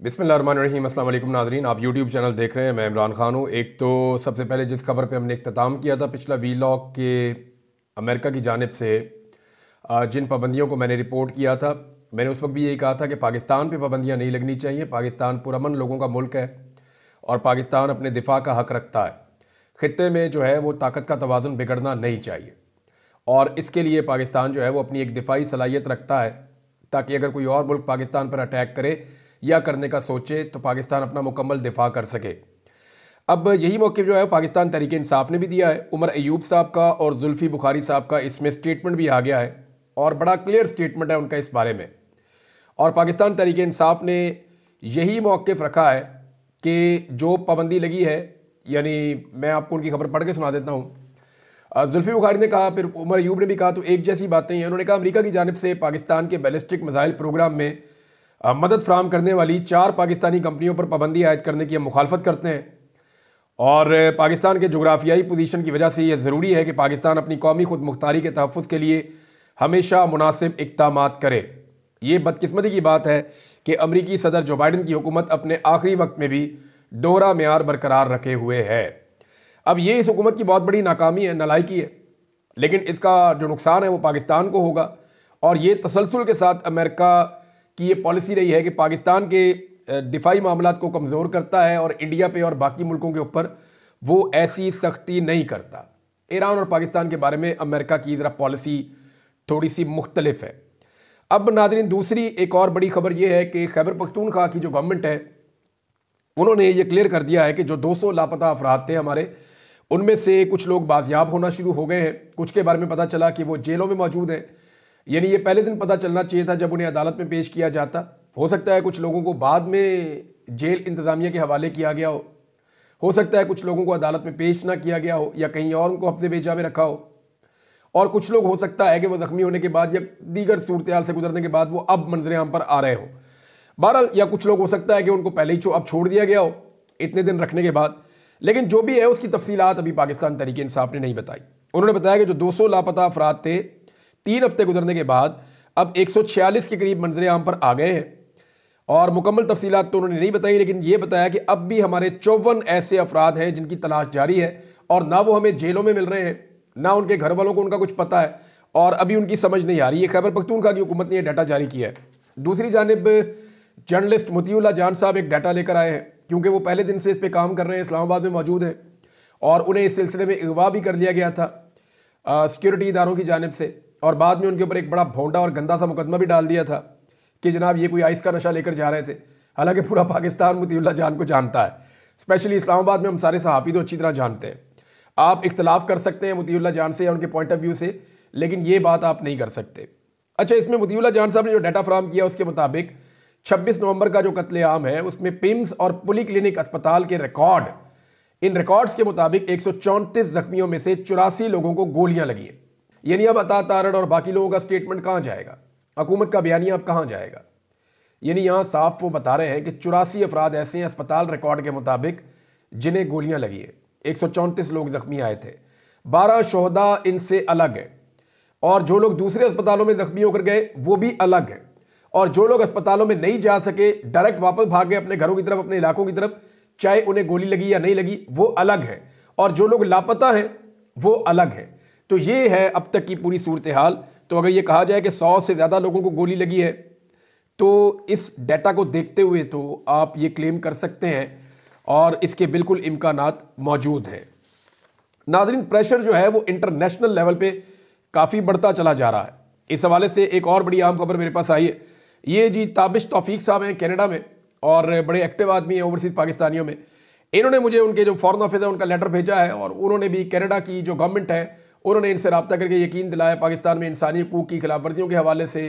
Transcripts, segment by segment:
बिस्मिल्लाहिर्रहमानिर्रहीम। अस्सलाम वालेकुम नाज़रीन, आप यूट्यूब चैनल देख रहे हैं। मैं इमरान खान हूँ। एक तो सबसे पहले जिस खबर पे हमने इख्तिताम किया था पिछला वीलॉग के अमेरिका की जानिब से जिन पाबंदियों को मैंने रिपोर्ट किया था, मैंने उस वक्त भी यही कहा था कि पाकिस्तान पे पाबंदियाँ नहीं लगनी चाहिए। पाकिस्तान पुरअमन लोगों का मुल्क है और पाकिस्तान अपने दिफा का हक़ रखता है। ख़ित्ते में जो है वो ताकत का तवाज़ुन बिगड़ना नहीं चाहिए और इसके लिए पाकिस्तान जो है वो अपनी एक दिफाई सलाहियत रखता है ताकि अगर कोई और मुल्क पाकिस्तान पर अटैक करे या करने का सोचे तो पाकिस्तान अपना मुकम्मल दिफा कर सके। अब यही मौक़िफ़ जो है पाकिस्तान तहरीक इंसाफ ने भी दिया है। उमर अयूब साहब का और जुल्फ़ी बुखारी साहब का इसमें स्टेटमेंट भी आ गया है और बड़ा क्लियर स्टेटमेंट है उनका इस बारे में। और पाकिस्तान तहरीक इंसाफ ने यही मौक़िफ़ रखा है कि जो पाबंदी लगी है, यानी मैं आपको उनकी खबर पढ़ के सुना देता हूँ। जुल्फ़ी बुखारी ने कहा, फिर उमर अयूब ने भी कहा, तो एक जैसी बातें हैं। उन्होंने कहा अमेरिका की जानिब से पाकिस्तान के बैलिस्टिक मिसाइल प्रोग्राम में मदद फराहम करने वाली 4 पाकिस्तानी कंपनियों पर पाबंदी आयद करने की हम मुखालफत करते हैं और पाकिस्तान के जोग्राफियाई पोजीशन की वजह से यह ज़रूरी है कि पाकिस्तान अपनी कौमी खुद मुख्तारी के तहफ़्फ़ुज़ के लिए हमेशा मुनासिब इक़दामात करे। ये बदकिस्मती की बात है कि अमरीकी सदर जो बाइडन की हुकूमत अपने आखिरी वक्त में भी दोहरा मेयार बरकरार रखे हुए है। अब ये इस हुकूमत की बहुत बड़ी नाकामी है, नालायकी है, लेकिन इसका जो नुकसान है वो पाकिस्तान को होगा। और ये तसलसल के साथ अमेरिका की ये पॉलिसी रही है कि पाकिस्तान के दिफाई मामलात को कमज़ोर करता है और इंडिया पे और बाकी मुल्कों के ऊपर वो ऐसी सख्ती नहीं करता। ईरान और पाकिस्तान के बारे में अमेरिका की ज़रा पॉलिसी थोड़ी सी मुख्तलिफ है। अब नाज़रीन, दूसरी एक और बड़ी खबर ये है कि खैबर पख्तूनख्वा की जो गवर्नमेंट है उन्होंने ये क्लियर कर दिया है कि जो 200 लापता अफराद थे हमारे, उनमें से कुछ लोग बाजियाब होना शुरू हो गए हैं। कुछ के बारे में पता चला कि वो जेलों में मौजूद हैं। यानी ये पहले दिन पता चलना चाहिए था जब उन्हें अदालत में पेश किया जाता। हो सकता है कुछ लोगों को बाद में जेल इंतज़ामिया के हवाले किया गया हो सकता है कुछ लोगों को अदालत में पेश ना किया गया हो या कहीं और उनको हफ्ते बेजा में रखा हो, और कुछ लोग हो सकता है कि वो ज़ख्मी होने के बाद या दीगर सूरत हाल से गुजरने के बाद वो अब मंजर आम पर आ रहे हों। बहरहाल, या कुछ लोग हो सकता है कि उनको पहले ही अब छोड़ दिया गया हो इतने दिन रखने के बाद। लेकिन जो भी है उसकी तफसीलात अभी पाकिस्तान तहरीक इंसाफ ने नहीं बताई। उन्होंने बताया कि जो 200 लापता अफराद थे 3 हफ्ते गुजरने के बाद अब 146 के करीब मंजर आम पर आ गए हैं। और मुकम्मल तफसीलात तो उन्होंने नहीं बताई, लेकिन ये बताया कि अब भी हमारे 54 ऐसे अफराद हैं जिनकी तलाश जारी है और ना वो हमें जेलों में मिल रहे हैं, ना उनके घर वालों को उनका कुछ पता है और अभी उनकी समझ नहीं आ रही है। खैबर पख्तूनख्वा की हुकूमत ने यह डाटा जारी किया है। दूसरी जानिब जर्नलिस्ट मोतीउल्लाह जान साहब एक डाटा लेकर आए हैं, क्योंकि वो पहले दिन से इस पर काम कर रहे हैं, इस्लामाबाद में मौजूद हैं और उन्हें इस सिलसिले में अगवा भी कर लिया गया था सिक्योरिटी इदारों की जानिब से, और बाद में उनके ऊपर एक बड़ा भोंडा और गंदा सा मुकदमा भी डाल दिया था कि जनाब ये कोई आइस का नशा लेकर जा रहे थे। हालांकि पूरा पाकिस्तान मोतीउल्लाह जान को जानता है, स्पेशली इस्लामाबाद में हम सारे सहाफ़ी तो अच्छी तरह जानते हैं। आप इख्तलाफ कर सकते हैं मोतीउल्लाह जान से या उनके पॉइंट ऑफ व्यू से, लेकिन ये बात आप नहीं कर सकते। अच्छा, इसमें मोतीउल्लाह जान साहब ने जो डाटा फराहम किया उसके मुताबिक 26 नवंबर का जो कत्लेआम है उसमें पिम्स और पुली क्लिनिक अस्पताल के रिकॉर्ड, इन रिकॉर्ड्स के मुताबिक 134 जख्मियों में से 84 लोगों को गोलियां लगी हैं। यानी अब अता तारड़ और बाकी लोगों का स्टेटमेंट कहाँ जाएगा, हुकूमत का बयानिया अब कहाँ जाएगा? यानी यहाँ साफ वो बता रहे हैं कि 84 अफराद ऐसे हैं अस्पताल रिकॉर्ड के मुताबिक जिन्हें गोलियां लगी है। 134 लोग जख्मी आए थे, 12 शोहदा इनसे अलग है और जो लोग दूसरे अस्पतालों में जख्मी होकर गए वो भी अलग है, और जो लोग अस्पतालों में नहीं जा सके डायरेक्ट वापस भाग गए अपने घरों की तरफ, अपने इलाकों की तरफ, चाहे उन्हें गोली लगी या नहीं लगी, वो अलग है, और जो लोग लापता हैं वो अलग है। तो ये है अब तक की पूरी सूरत हाल। तो अगर ये कहा जाए कि 100 से ज़्यादा लोगों को गोली लगी है तो इस डाटा को देखते हुए तो आप ये क्लेम कर सकते हैं और इसके बिल्कुल इम्कानात मौजूद हैं। नाज़रीन, प्रेशर जो है वो इंटरनेशनल लेवल पे काफ़ी बढ़ता चला जा रहा है। इस हवाले से एक और बड़ी आम खबर मेरे पास आई है। ये जी ताबिश तौफीक साहब हैं कनाडा में और बड़े एक्टिव आदमी हैं ओवरसीज़ पाकिस्तानियों में। इन्होंने मुझे उनके जो फॉरेन ऑफिस है उनका लेटर भेजा है और उन्होंने भी कनाडा की जो गवर्नमेंट है उन्होंने इनसे रब्ता करके यकीन दिलाया पाकिस्तान में इंसानी हकूक़ की खिलाफ वर्जियों के हवाले से,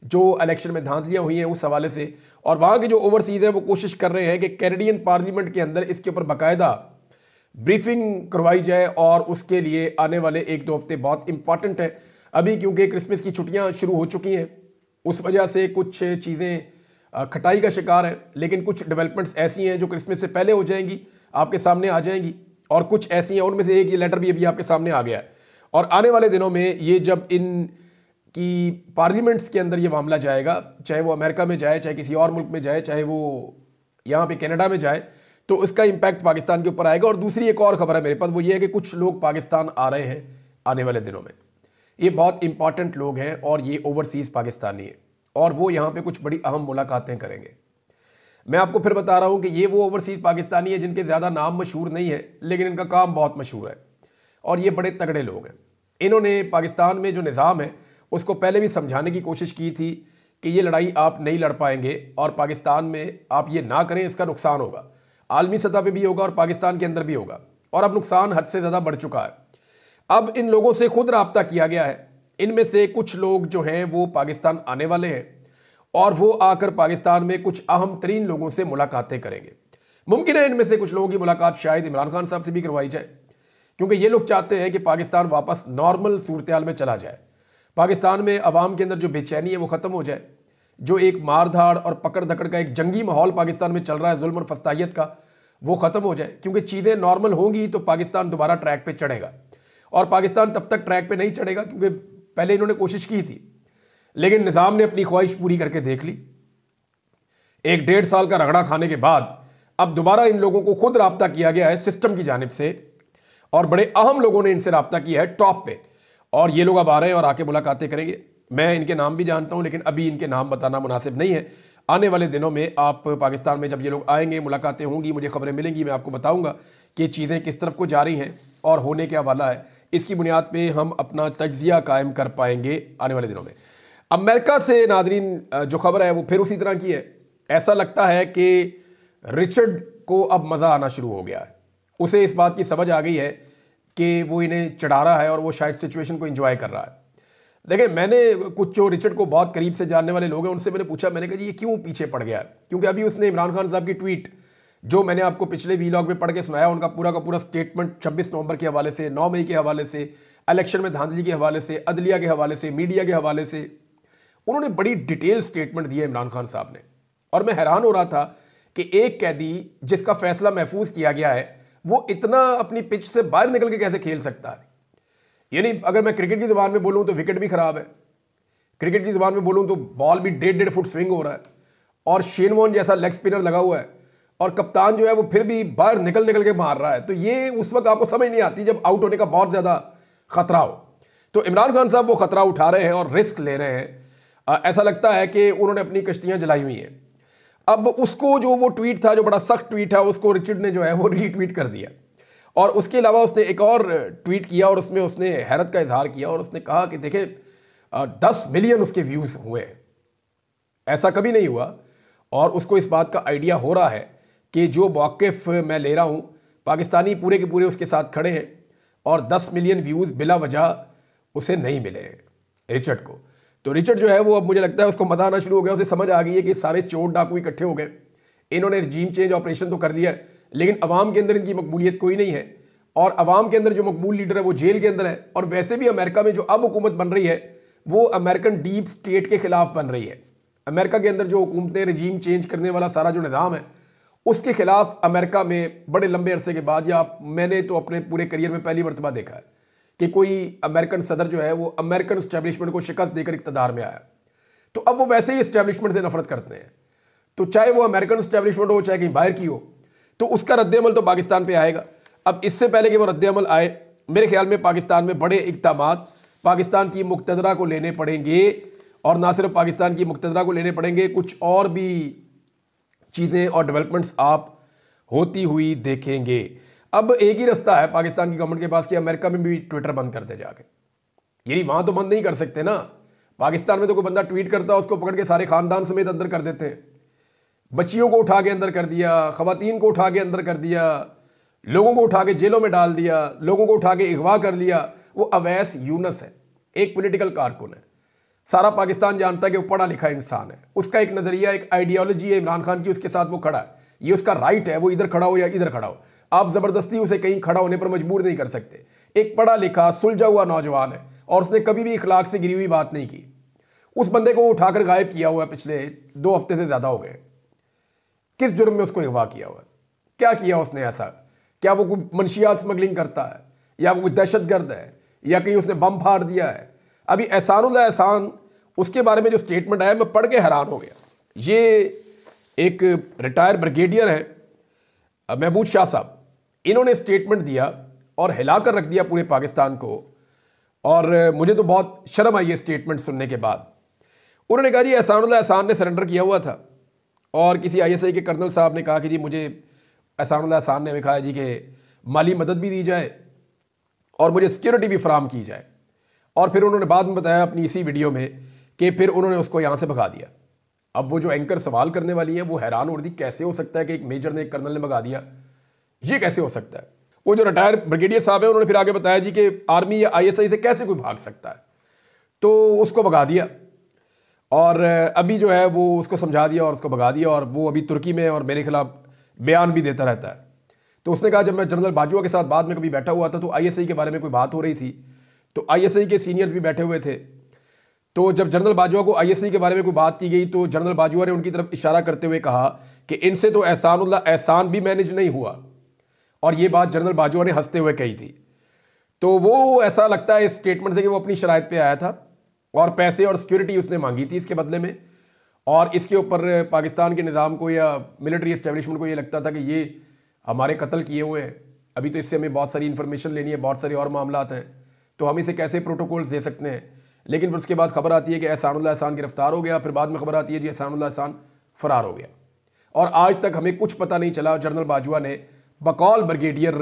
जो इलेक्शन में धांधलियाँ हुई हैं उस हवाले से, और वहाँ के जो ओवरसीज़ हैं वो कोशिश कर रहे हैं कि कैनेडियन पार्लियामेंट के अंदर इसके ऊपर बाकायदा ब्रीफिंग करवाई जाए। और उसके लिए आने वाले 1-2 हफ्ते बहुत इंपॉर्टेंट है अभी, क्योंकि क्रिसमस की छुट्टियाँ शुरू हो चुकी हैं। उस वजह से कुछ चीज़ें खटाई का शिकार हैं, लेकिन कुछ डेवलपमेंट्स ऐसी हैं जो क्रिसमस से पहले हो जाएंगी, आपके सामने आ जाएंगी, और कुछ ऐसी हैं उनमें से एक ये लेटर भी अभी आपके सामने आ गया है। और आने वाले दिनों में ये जब इन की पार्लियामेंट्स के अंदर ये मामला जाएगा, चाहे वो अमेरिका में जाए, चाहे किसी और मुल्क में जाए, चाहे वो यहाँ पे कनाडा में जाए तो उसका इम्पैक्ट पाकिस्तान के ऊपर आएगा। और दूसरी एक और खबर है मेरे पास, वो ये है कि कुछ लोग पाकिस्तान आ रहे हैं आने वाले दिनों में। ये बहुत इंपॉर्टेंट लोग हैं और ये ओवरसीज़ पाकिस्तानी है और वो यहाँ पे कुछ बड़ी अहम मुलाकातें करेंगे। मैं आपको फिर बता रहा हूँ कि ये वो ओवरसीज़ पाकिस्तानी है जिनके ज़्यादा नाम मशहूर नहीं है, लेकिन इनका काम बहुत मशहूर है और ये बड़े तगड़े लोग हैं। इन्होंने पाकिस्तान में जो निज़ाम है उसको पहले भी समझाने की कोशिश की थी कि ये लड़ाई आप नहीं लड़ पाएंगे और पाकिस्तान में आप ये ना करें, इसका नुकसान होगा, आलमी सतह पे भी होगा और पाकिस्तान के अंदर भी होगा। और अब नुकसान हद से ज़्यादा बढ़ चुका है। अब इन लोगों से खुद राब्ता किया गया है। इनमें से कुछ लोग जो हैं वो पाकिस्तान आने वाले हैं और वो आकर पाकिस्तान में कुछ अहम तरीन लोगों से मुलाकातें करेंगे। मुमकिन है इनमें से कुछ लोगों की मुलाकात शायद इमरान खान साहब से भी करवाई जाए, क्योंकि ये लोग चाहते हैं कि पाकिस्तान वापस नॉर्मल सूरत हाल में चला जाए। पाकिस्तान में अवाम के अंदर जो बेचैनी है वो ख़त्म हो जाए। जो एक मार धाड़ और पकड़ धकड़ का एक जंगी माहौल पाकिस्तान में चल रहा है, जुल्म और फस्तायत का, वो ख़त्म हो जाए। क्योंकि चीज़ें नॉर्मल होंगी तो पाकिस्तान दोबारा ट्रैक पे चढ़ेगा। और पाकिस्तान तब तक ट्रैक पे नहीं चढ़ेगा क्योंकि पहले इन्होंने कोशिश की थी, लेकिन निज़ाम ने अपनी ख्वाहिश पूरी करके देख ली। 1-1.5 साल का रगड़ा खाने के बाद अब दोबारा इन लोगों को खुद राब्ता किया गया है सिस्टम की जानिब से और बड़े अहम लोगों ने इनसे राब्ता किया है टॉप पे। और ये लोग अब आ रहे हैं और आके मुलाकातें करेंगे। मैं इनके नाम भी जानता हूं, लेकिन अभी इनके नाम बताना मुनासिब नहीं है। आने वाले दिनों में आप पाकिस्तान में जब ये लोग आएंगे, मुलाकातें होंगी, मुझे खबरें मिलेंगी, मैं आपको बताऊंगा कि चीज़ें किस तरफ को जा रही हैं और होने क्या वाला है। इसकी बुनियाद पे हम अपना तज्जिया कायम कर पाएंगे आने वाले दिनों में। अमेरिका से नादरीन जो खबर है वो फिर उसी तरह की है। ऐसा लगता है कि रिचर्ड को अब मज़ा आना शुरू हो गया है। उसे इस बात की समझ आ गई है कि वो इन्हें चढ़ा रहा है और वो शायद सिचुएशन को एंजॉय कर रहा है। देखिए, मैंने कुछ जो रिचर्ड को बहुत करीब से जानने वाले लोग हैं उनसे मैंने पूछा, मैंने कहा जी ये क्यों पीछे पड़ गया है? क्योंकि अभी उसने इमरान खान साहब की ट्वीट जो मैंने आपको पिछले वीलॉग में पढ़ के सुनाया, उनका पूरा का पूरा स्टेटमेंट 26 नवंबर के हवाले से, 9 मई के हवाले से, इलेक्शन में धांधली के हवाले से, अदलिया के हवाले से, मीडिया के हवाले से, उन्होंने बड़ी डिटेल स्टेटमेंट दी है इमरान खान साहब ने। और मैं हैरान हो रहा था कि एक कैदी जिसका फैसला महफूज किया गया है वो इतना अपनी पिच से बाहर निकल के कैसे खेल सकता है। यानी अगर मैं क्रिकेट की ज़ुबान में बोलूँ तो विकेट भी ख़राब है, क्रिकेट की ज़ुबान में बोलूँ तो बॉल भी 1.5 फुट स्विंग हो रहा है और शेन वॉर्न जैसा लेग स्पिनर लगा हुआ है और कप्तान जो है वो फिर भी बाहर निकल के मार रहा है। तो ये उस वक्त आपको समझ नहीं आती जब आउट होने का बहुत ज़्यादा खतरा हो। तो इमरान खान साहब वो खतरा उठा रहे हैं और रिस्क ले रहे हैं। ऐसा लगता है कि उन्होंने अपनी कश्तियाँ जलाई हुई हैं। अब उसको जो वो ट्वीट था, जो बड़ा सख्त ट्वीट था, उसको रिचर्ड ने जो है वो रीट्वीट कर दिया। और उसके अलावा उसने एक और ट्वीट किया और उसमें उसने हैरत का इजहार किया और उसने कहा कि देखें 10 मिलियन उसके व्यूज़ हुए हैं, ऐसा कभी नहीं हुआ। और उसको इस बात का आइडिया हो रहा है कि जो मौक़िफ़ मैं ले रहा हूँ, पाकिस्तानी पूरे के पूरे उसके साथ खड़े हैं और 10 मिलियन व्यूज़ बिला वजह उसे नहीं मिले हैं रिचर्ड को। तो रिचर्ड जो है वो अब मुझे लगता है उसको मज़ा आना शुरू हो गया। उसे समझ आ गई है कि सारे चोर डाकू इकट्ठे हो गए, इन्होंने रजीम चेंज ऑपरेशन तो कर लिया है, लेकिन अवाम के अंदर इनकी मकबूलियत कोई नहीं है और अवाम के अंदर जो मकबूल लीडर है वो जेल के अंदर है। और वैसे भी अमेरिका में जो अब हुकूमत बन रही है वो अमेरिकन डीप स्टेट के खिलाफ बन रही है। अमेरिका के अंदर जो हुकूमतें, रजीम चेंज करने वाला सारा जो निज़ाम है उसके खिलाफ अमेरिका में बड़े लंबे अरसे के बाद, या मैंने तो अपने पूरे करियर में पहली मरतबा देखा है कि कोई अमेरिकन सदर जो है वो अमेरिकन इस्टेब्लिशमेंट को शिकस्त देकर इक़्तिदार में आया। तो अब वो वैसे ही इस्टेब्लिशमेंट से नफरत करते हैं। तो चाहे वो अमेरिकन इस्टेब्लिशमेंट हो, चाहे कहीं बाहर की हो, तो उसका रद्द-ए-अमल तो पाकिस्तान पे आएगा। अब इससे पहले कि वो रद्द-ए-अमल आए, मेरे ख्याल में पाकिस्तान में बड़े इक़दामात पाकिस्तान की मुक़्तदरा को लेने पड़ेंगे। और ना सिर्फ पाकिस्तान की मुक़्तदरा को लेने पड़ेंगे, कुछ और भी चीज़ें और डेवलपमेंट्स आप होती हुई देखेंगे। अब एक ही रास्ता है पाकिस्तान की गवर्नमेंट के पास कि अमेरिका में भी ट्विटर बंद कर दे जाके। यानी वहाँ तो बंद नहीं कर सकते ना, पाकिस्तान में तो कोई बंदा ट्वीट करता है उसको पकड़ के सारे ख़ानदान समेत अंदर कर देते हैं। बच्चियों को उठा के अंदर कर दिया, ख़वातीन को उठा के अंदर कर दिया, लोगों को उठा के जेलों में डाल दिया, लोगों को उठा के अगवा कर लिया। वो अवैस यूनस है, एक पॉलिटिकल कारकुन है। सारा पाकिस्तान जानता है कि वो पढ़ा लिखा इंसान है, उसका एक नज़रिया, एक आइडियोलॉजी है इमरान खान की, उसके साथ वो खड़ा है। ये उसका राइट है, वो इधर खड़ा हो या इधर खड़ा हो। आप ज़बरदस्ती उसे कहीं खड़ा होने पर मजबूर नहीं कर सकते। एक पढ़ा लिखा सुलझा हुआ नौजवान है और उसने कभी भी इखलाक से गिरी हुई बात नहीं की। उस बंदे को उठाकर गायब किया हुआ है, पिछले 2 हफ्ते से ज़्यादा हो गए। किस जुर्म में उसको अगवा किया हुआ है? क्या किया उसने ऐसा? क्या वो कोई मंशियात स्मगलिंग करता है, या वो कोई दहशतगर्द है, या कहीं उसने बम फाड़ दिया है? अभी एहसानुल्लाह एहसान, उसके बारे में जो स्टेटमेंट आया मैं पढ़ के हैरान हो गया। ये एक रिटायर ब्रिगेडियर हैं महमूद शाह साहब, इन्होंने स्टेटमेंट दिया और हिला कर रख दिया पूरे पाकिस्तान को। और मुझे तो बहुत शर्म आई ये स्टेटमेंट सुनने के बाद। उन्होंने कहा जी एहसानुल्लाह एहसान ने सरेंडर किया हुआ था और किसी ISI के कर्नल साहब ने कहा कि जी मुझे एहसानुल्लाह एहसान ने हमें कहा जी कि माली मदद भी दी जाए और मुझे सिक्योरिटी भी फराम की जाए। और फिर उन्होंने बाद में बताया अपनी इसी वीडियो में कि फिर उन्होंने उसको यहाँ से भगा दिया। अब वो जो एंकर सवाल करने वाली है वो हैरान हो रही थी, कैसे हो सकता है कि एक मेजर ने एक कर्नल ने भगा दिया, ये कैसे हो सकता है। वो जो रिटायर ब्रिगेडियर साहब है उन्होंने फिर आगे बताया जी कि आर्मी या ISI से कैसे कोई भाग सकता है, तो उसको भगा दिया। और अभी जो है वो उसको समझा दिया और उसको भगा दिया और वो अभी तुर्की में और मेरे खिलाफ बयान भी देता रहता है। तो उसने कहा जब मैं जनरल बाजवा के साथ बाद में कभी बैठा हुआ था तो ISI के बारे में कोई बात हो रही थी, तो ISI के सीनियर्स भी बैठे हुए थे, तो जब जनरल बाजवा को ISI के बारे में कोई बात की गई तो जनरल बाजवा ने उनकी तरफ इशारा करते हुए कहा कि इनसे तो एहसानुल्लाह एहसान भी मैनेज नहीं हुआ। और ये बात जनरल बाजवा ने हंसते हुए कही थी। तो वो ऐसा लगता है इस स्टेटमेंट से कि वो अपनी शराइत पे आया था और पैसे और सिक्योरिटी उसने मांगी थी इसके बदले में। और इसके ऊपर पाकिस्तान के निज़ाम को या मिलिट्री एस्टेब्लिशमेंट को ये लगता था कि ये हमारे कत्ल किए हुए हैं, अभी तो इससे हमें बहुत सारी इन्फॉर्मेशन लेनी है, बहुत सारे और मामलात हैं, तो हम इसे कैसे प्रोटोकॉल्स दे सकते हैं। लेकिन फिर उसके बाद खबर आती है कि एहसानुल्लाह एहसान गिरफ्तार हो गया, फिर बाद में खबर आती है जी एहसानुल्लाह एहसान फरार हो गया। और आज तक हमें कुछ पता नहीं चला। जनरल बाजवा ने बकौल ब्रिगेडियर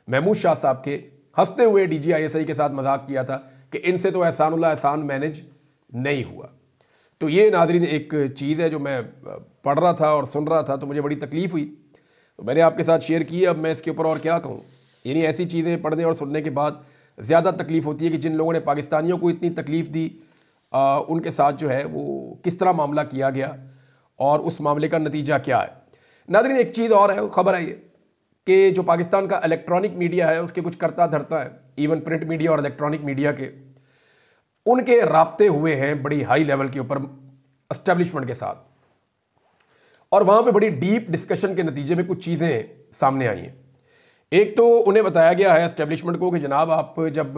महमूद शाह साहब के हंसते हुए DG ISI के साथ मजाक किया था कि इनसे तो एहसानुल्लाह एहसान मैनेज नहीं हुआ। तो ये नाज़रीन एक चीज़ है जो मैं पढ़ रहा था और सुन रहा था तो मुझे बड़ी तकलीफ़ हुई, तो मैंने आपके साथ शेयर की। अब मैं इसके ऊपर और क्या कहूँ, यानी ऐसी चीज़ें पढ़ने और सुनने के बाद ज़्यादा तकलीफ़ होती है कि जिन लोगों ने पाकिस्तानियों को इतनी तकलीफ़ दी उनके साथ जो है वो किस तरह मामला किया गया और उस मामले का नतीजा क्या है। नाज़रीन एक चीज़ और है, खबर है ये कि जो पाकिस्तान का इलेक्ट्रॉनिक मीडिया है उसके कुछ करता धरता है, इवन प्रिंट मीडिया और इलेक्ट्रॉनिक मीडिया के, उनके राब्ते हुए हैं बड़ी हाई लेवल के ऊपर एस्टेब्लिशमेंट के साथ। और वहाँ पे बड़ी डीप डिस्कशन के नतीजे में कुछ चीज़ें सामने आई हैं। एक तो उन्हें बताया गया है एस्टेब्लिशमेंट को कि जनाब आप जब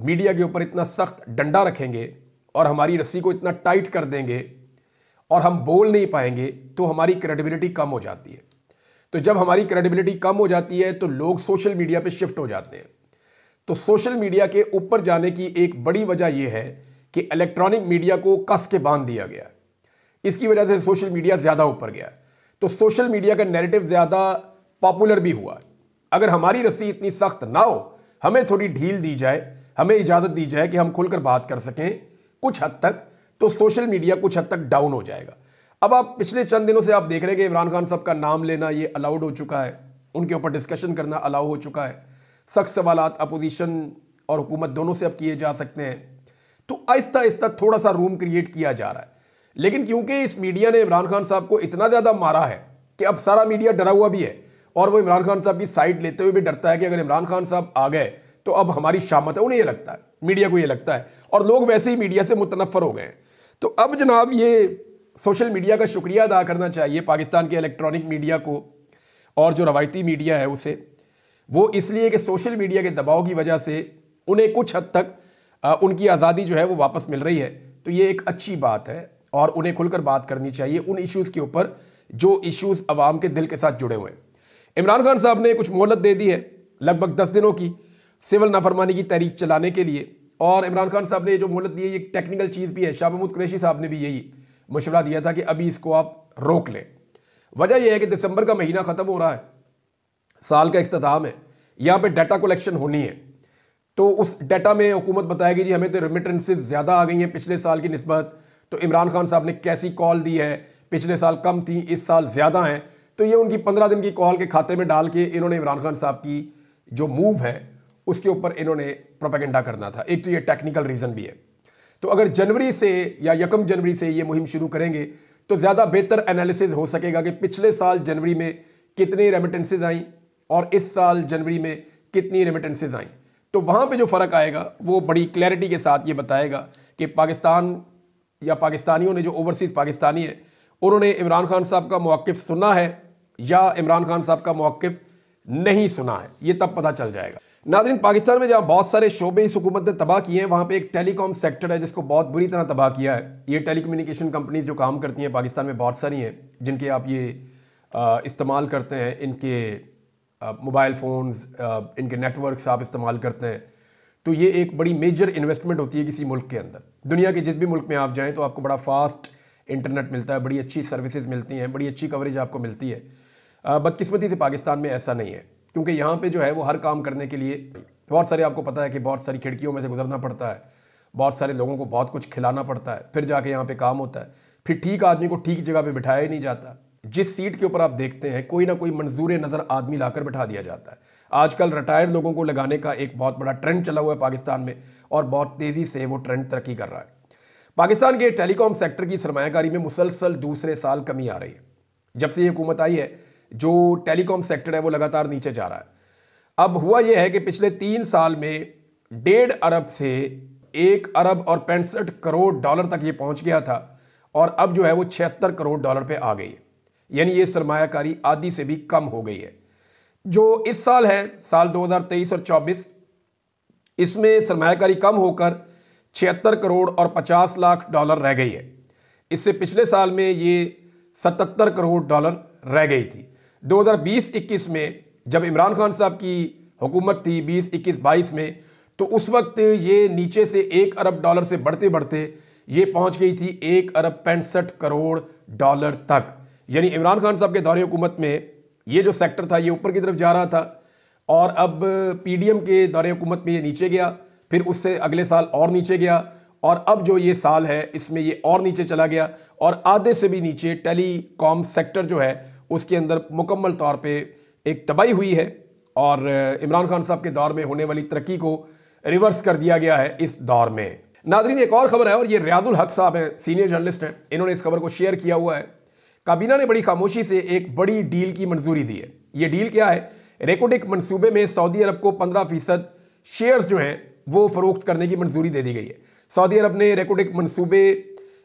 मीडिया के ऊपर इतना सख्त डंडा रखेंगे और हमारी रस्सी को इतना टाइट कर देंगे और हम बोल नहीं पाएंगे तो हमारी क्रेडिबिलिटी कम हो जाती है। तो जब हमारी क्रेडिबिलिटी कम हो जाती है तो लोग सोशल मीडिया पे शिफ्ट हो जाते हैं। तो सोशल मीडिया के ऊपर जाने की एक बड़ी वजह यह है कि इलेक्ट्रॉनिक मीडिया को कस के बांध दिया गया है। इसकी वजह से सोशल मीडिया ज़्यादा ऊपर गया है, तो सोशल मीडिया का नैरेटिव ज़्यादा पॉपुलर भी हुआ है। अगर हमारी रस्सी इतनी सख्त ना हो, हमें थोड़ी ढील दी जाए, हमें इजाज़त दी जाए कि हम खुलकर बात कर सकें कुछ हद तक, तो सोशल मीडिया कुछ हद तक डाउन हो जाएगा। अब आप पिछले चंद दिनों से आप देख रहे हैं कि इमरान खान साहब का नाम लेना ये अलाउड हो चुका है, उनके ऊपर डिस्कशन करना अलाउ हो चुका है, सख्त सवालात अपोजिशन और हुकूमत दोनों से अब किए जा सकते हैं। तो आहिस्ता आहिस्ता थोड़ा सा रूम क्रिएट किया जा रहा है। लेकिन क्योंकि इस मीडिया ने इमरान खान साहब को इतना ज़्यादा मारा है कि अब सारा मीडिया डरा हुआ भी है और वो इमरान खान साहब की साइड लेते हुए भी डरता है कि अगर इमरान खान साहब आ गए तो अब हमारी शामत है। उन्हें ये लगता है, मीडिया को ये लगता है, और लोग वैसे ही मीडिया से मुतनफ़र हो गए हैं। तो अब जनाब ये सोशल मीडिया का शुक्रिया अदा करना चाहिए पाकिस्तान के इलेक्ट्रॉनिक मीडिया को और जो रवायती मीडिया है उसे, वो इसलिए कि सोशल मीडिया के दबाव की वजह से उन्हें कुछ हद तक उनकी आज़ादी जो है वो वापस मिल रही है। तो ये एक अच्छी बात है और उन्हें खुलकर बात करनी चाहिए उन इश्यूज़ के ऊपर जो इश्यूज़ अवाम के दिल के साथ जुड़े हुए हैं। इमरान खान साहब ने कुछ मोहलत दे दी है लगभग 10 दिनों की सिविल नाफरमानी की तहरीक चलाने के लिए, और इमरान खान साहब ने जो मोहलत दी है ये टेक्निकल चीज़ भी है। शाह महमूद कुरैशी साहब ने भी यही मशवरा दिया था कि अभी इसको आप रोक लें। वजह यह है कि दिसंबर का महीना ख़त्म हो रहा है, साल का इख्तिताम है, यहाँ पे डाटा कलेक्शन होनी है। तो उस डाटा में हुकूमत बताएगी जी हमें तो रेमिटेंसेस ज़्यादा आ गई हैं पिछले साल की निस्बत। तो इमरान खान साहब ने कैसी कॉल दी है, पिछले साल कम थी, इस साल ज़्यादा हैं। तो ये उनकी 15 दिन की कॉल के खाते में डाल के इन्होंने इमरान खान साहब की जो मूव है उसके ऊपर इन्होंने प्रोपेगेंडा करना था। एक तो ये टेक्निकल रीज़न भी है। तो अगर जनवरी से या 1 जनवरी से ये मुहिम शुरू करेंगे तो ज़्यादा बेहतर एनालिसिस हो सकेगा कि पिछले साल जनवरी में कितनी रेमिटेंसेज आई और इस साल जनवरी में कितनी रेमिटेंसेज आई। तो वहाँ पे जो फ़र्क आएगा वो बड़ी क्लैरिटी के साथ ये बताएगा कि पाकिस्तान या पाकिस्तानियों ने, जो ओवरसीज़ पाकिस्तानी है, उन्होंने इमरान खान साहब का मौक़िफ़ सुना है या इमरान खान साहब का मौक़िफ़ नहीं सुना है, ये तब पता चल जाएगा। नाज़रीन, पाकिस्तान में जहाँ बहुत सारे शोबे इस हुकूमत ने तबाह किए हैं, वहाँ पे एक टेलीकॉम सेक्टर है जिसको बहुत बुरी तरह तबाह किया है। ये टेलीकम्युनिकेशन कंपनीज जो काम करती हैं पाकिस्तान में बहुत सारी हैं, जिनके आप ये इस्तेमाल करते हैं, इनके मोबाइल फ़ोन्स, इनके नेटवर्क्स आप इस्तेमाल करते हैं। तो ये एक बड़ी मेजर इन्वेस्टमेंट होती है किसी मुल्क के अंदर। दुनिया के जिस भी मुल्क में आप जाएँ तो आपको बड़ा फास्ट इंटरनेट मिलता है, बड़ी अच्छी सर्विसेज मिलती हैं, बड़ी अच्छी कवरेज आपको मिलती है। बदकिस्मती से पाकिस्तान में ऐसा नहीं है, क्योंकि यहाँ पे जो है वो हर काम करने के लिए बहुत सारे, आपको पता है कि बहुत सारी खिड़कियों में से गुजरना पड़ता है, बहुत सारे लोगों को बहुत कुछ खिलाना पड़ता है, फिर जाके यहाँ पे काम होता है, फिर ठीक आदमी को ठीक जगह पे बिठाया ही नहीं जाता। जिस सीट के ऊपर आप देखते हैं कोई ना कोई मंजूर नज़र आदमी लाकर बिठा दिया जाता है। आजकल रिटायर्ड लोगों को लगाने का एक बहुत बड़ा ट्रेंड चला हुआ है पाकिस्तान में, और बहुत तेज़ी से वो ट्रेंड तरक्की कर रहा है। पाकिस्तान के टेलीकॉम सेक्टर की सरमायाकारी में मुसलसल दूसरे साल कमी आ रही है। जब से ये हुकूमत आई है, जो टेलीकॉम सेक्टर है वो लगातार नीचे जा रहा है। अब हुआ यह है कि पिछले 3 साल में 1.5 अरब से 1 अरब और 65 करोड़ डॉलर तक ये पहुंच गया था, और अब जो है वो 76 करोड़ डॉलर पे आ गई है। यानी ये सरमायाकारी आधी से भी कम हो गई है। जो इस साल है, साल 2023 और 24, इसमें सरमायाकारी कम होकर 76 करोड़ और 50 लाख डॉलर रह गई है। इससे पिछले साल में ये 77 करोड़ डॉलर रह गई थी। 2020-21 में जब इमरान खान साहब की हुकूमत थी 2021-22 में, तो उस वक्त ये नीचे से 1 अरब डॉलर से बढ़ते बढ़ते ये पहुंच गई थी 1 अरब 65 करोड़ डॉलर तक। यानी इमरान खान साहब के दौरे हुकूमत में ये जो सेक्टर था ये ऊपर की तरफ जा रहा था, और अब पीडीएम के दौरे हुकूमत में ये नीचे गया, फिर उससे अगले साल और नीचे गया, और अब जो ये साल है इसमें ये और नीचे चला गया, और आधे से भी नीचे टेलीकॉम सेक्टर जो है उसके अंदर मुकम्मल तौर पे एक तबाही हुई है, और इमरान खान साहब के दौर में होने वाली तरक्की को रिवर्स कर दिया गया है इस दौर में। नाज़रीन, एक और ख़बर है, और ये रियाजुल हक साहब हैं, सीनियर जर्नलिस्ट हैं, इन्होंने इस खबर को शेयर किया हुआ है। काबीना ने बड़ी खामोशी से एक बड़ी डील की मंजूरी दी है। ये डील क्या है? रेकोडेक मंसूबे में सऊदी अरब को 15% शेयर्स जो हैं वो फ़रोख्त करने की मंजूरी दे दी गई है। सऊदी अरब ने रेकोडेक मंसूबे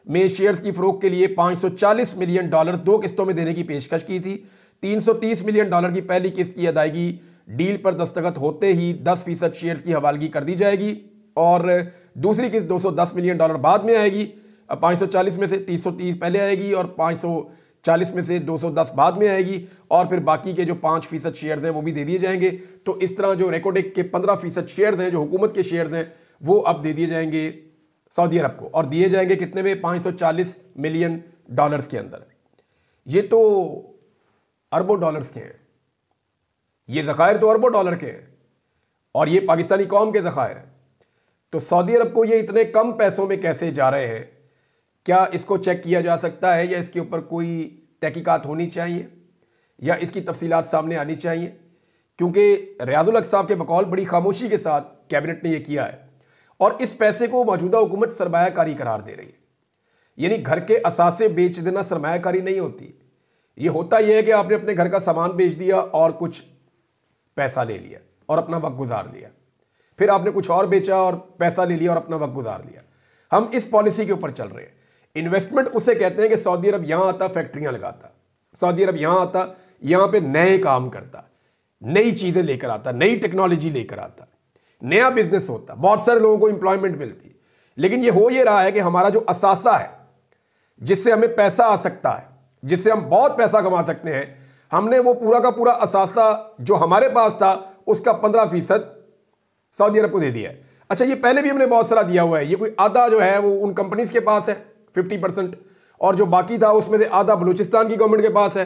में शेयर्स की फ़रोख्त के लिए 540 मिलियन डॉलर 2 किस्तों में देने की पेशकश की थी। 330 मिलियन डॉलर की पहली किस्त की अदायगी डील पर दस्तखत होते ही 10% शेयर्स की हवालगी कर दी जाएगी, और दूसरी किस्त 210 मिलियन डॉलर बाद में आएगी। 540 में से 330 पहले आएगी, और 540 में से 210 बाद में आएगी, और फिर बाकी के जो 5% शेयर्स हैं वो भी दे दिए जाएंगे। तो इस तरह जो रेकोडेक के 15% शेयर्स हैं, जो हुकूमत के शेयर्स हैं, वो अब दे दिए जाएंगे सऊदी अरब को, और दिए जाएंगे कितने में? 540 मिलियन डॉलर्स के अंदर। ये तो अरबों डॉलर्स के हैं, ये ज़खायर तो अरबों डॉलर के हैं, और ये पाकिस्तानी कौम के ज़खायर हैं। तो सऊदी अरब को ये इतने कम पैसों में कैसे जा रहे हैं? क्या इसको चेक किया जा सकता है, या इसके ऊपर कोई तहकीकात होनी चाहिए, या इसकी तफसीलात सामने आनी चाहिए? क्योंकि रियाजुल हक साहब के बकौल बड़ी खामोशी के साथ कैबिनेट ने यह किया है, और इस पैसे को मौजूदा हुकूमत सरमायाकारी करार दे रही है। यानी घर के असासे बेच देना सरमायाकारी नहीं होती। ये होता यह है कि आपने अपने घर का सामान बेच दिया और कुछ पैसा ले लिया और अपना वक्त गुजार लिया, फिर आपने कुछ और बेचा और पैसा ले लिया और अपना वक्त गुजार लिया। हम इस पॉलिसी के ऊपर चल रहे हैं। इन्वेस्टमेंट उसे कहते हैं कि सऊदी अरब यहां आता, फैक्ट्रियां लगाता, सऊदी अरब यहां आता, यहां पे नए काम करता, नई चीजें लेकर आता, नई टेक्नोलॉजी लेकर आता, नया बिजनेस होता, बहुत सारे लोगों को एम्प्लॉयमेंट मिलती। लेकिन ये हो ये रहा है कि हमारा जो असासा है, जिससे हमें पैसा आ सकता है, जिससे हम बहुत पैसा कमा सकते हैं, हमने वो पूरा का पूरा असासा जो हमारे पास था उसका 15% सऊदी अरब को दे दिया है। अच्छा, ये पहले भी हमने बहुत सारा दिया हुआ है। ये कोई आधा जो है वो उन कंपनीज के पास है 50%, और जो बाकी था उसमें से आधा बलूचिस्तान की गवर्नमेंट के पास है,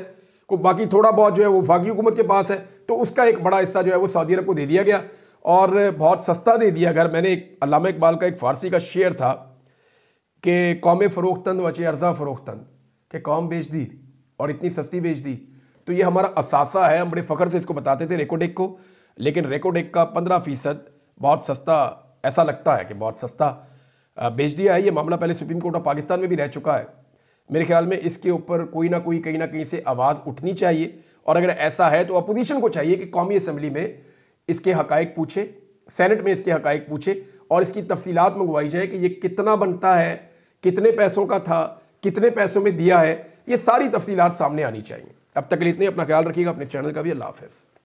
को बाकी थोड़ा बहुत जो है वो वफाकी हुकूमत के पास है। तो उसका एक बड़ा हिस्सा जो है वो सऊदी अरब को दे दिया गया, और बहुत सस्ता दे दिया। अगर मैंने एक अल्लामा इकबाल का एक फ़ारसी का शेर था कि कौम फ़रोख्तंद वचे अर्ज़ा फ़रोख्तंद, कि कौम बेच दी और इतनी सस्ती बेच दी। तो ये हमारा असासा है, हम बड़े फ़ख्र से इसको बताते थे रेकोडेक को, लेकिन रेकोडेक का 15% बहुत सस्ता, ऐसा लगता है कि बहुत सस्ता बेच दिया है। ये मामला पहले सुप्रीम कोर्ट ऑफ पाकिस्तान में भी रह चुका है। मेरे ख्याल में इसके ऊपर कोई ना कोई कहीं ना कहीं से आवाज़ उठनी चाहिए, और अगर ऐसा है तो अपोजिशन को चाहिए कि कौमी असम्बली में इसके हकायक पूछे, सेनेट में इसके हकायक पूछे, और इसकी तफसीलात मंगवाई जाए कि ये कितना बनता है, कितने पैसों का था, कितने पैसों में दिया है। ये सारी तफसीलात सामने आनी चाहिए। अब तक के लिए इतने, अपना ख्याल रखिएगा, अपने चैनल का भी। अल्लाह हाफ़िज़।